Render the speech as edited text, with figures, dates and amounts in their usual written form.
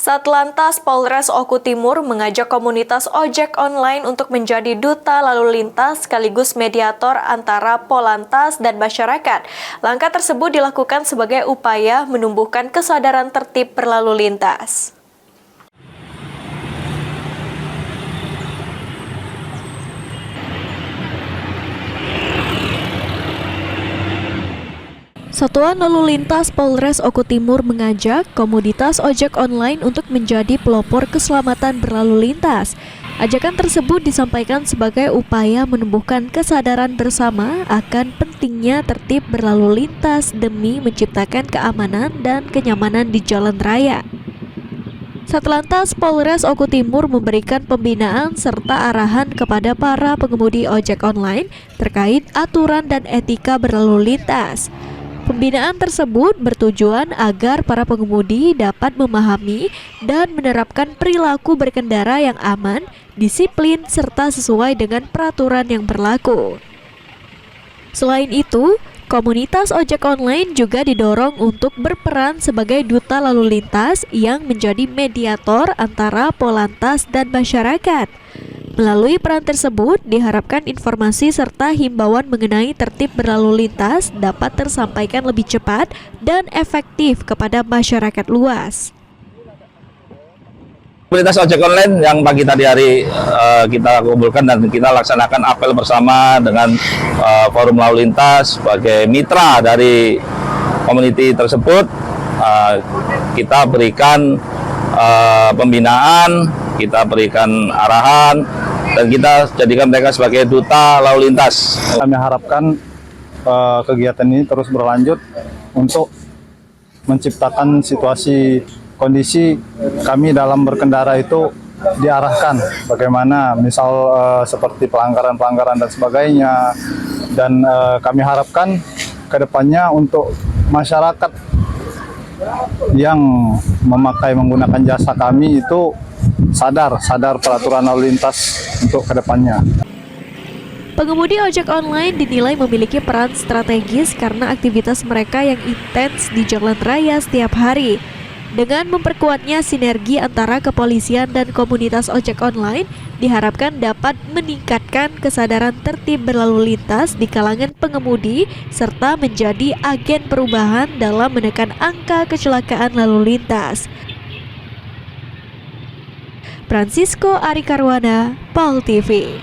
Satlantas Polres Oku Timur mengajak komunitas ojek online untuk menjadi duta lalu lintas sekaligus mediator antara Polantas dan masyarakat. Langkah tersebut dilakukan sebagai upaya menumbuhkan kesadaran tertib berlalu lintas. Satuan Lalu Lintas Polres Oku Timur mengajak komunitas ojek online untuk menjadi pelopor keselamatan berlalu lintas. Ajakan tersebut disampaikan sebagai upaya menumbuhkan kesadaran bersama akan pentingnya tertib berlalu lintas demi menciptakan keamanan dan kenyamanan di jalan raya. Satlantas Polres Oku Timur memberikan pembinaan serta arahan kepada para pengemudi ojek online terkait aturan dan etika berlalu lintas. Pembinaan tersebut bertujuan agar para pengemudi dapat memahami dan menerapkan perilaku berkendara yang aman, disiplin, serta sesuai dengan peraturan yang berlaku. Selain itu, komunitas ojek online juga didorong untuk berperan sebagai duta lalu lintas yang menjadi mediator antara Polantas dan masyarakat. Melalui peran tersebut, diharapkan informasi serta himbauan mengenai tertib berlalu lintas dapat tersampaikan lebih cepat dan efektif kepada masyarakat luas. Komunitas ojek online yang pagi tadi hari kita kumpulkan dan kita laksanakan apel bersama dengan forum lalu lintas sebagai mitra dari komuniti tersebut. Kita berikan pembinaan, kita berikan arahan, dan kita jadikan mereka sebagai duta lalu lintas. Kami harapkan kegiatan ini terus berlanjut untuk menciptakan situasi kondisi kami dalam berkendara itu diarahkan bagaimana, misal seperti pelanggaran-pelanggaran dan sebagainya. Dan kami harapkan ke depannya untuk masyarakat yang menggunakan jasa kami itu sadar peraturan lalu lintas untuk kedepannya. Pengemudi ojek online dinilai memiliki peran strategis karena aktivitas mereka yang intens di jalan raya setiap hari. Dengan memperkuatnya sinergi antara kepolisian dan komunitas ojek online, diharapkan dapat meningkatkan kesadaran tertib berlalu lintas di kalangan pengemudi serta menjadi agen perubahan dalam menekan angka kecelakaan lalu lintas. Francisco Ari Karwana, PAL TV.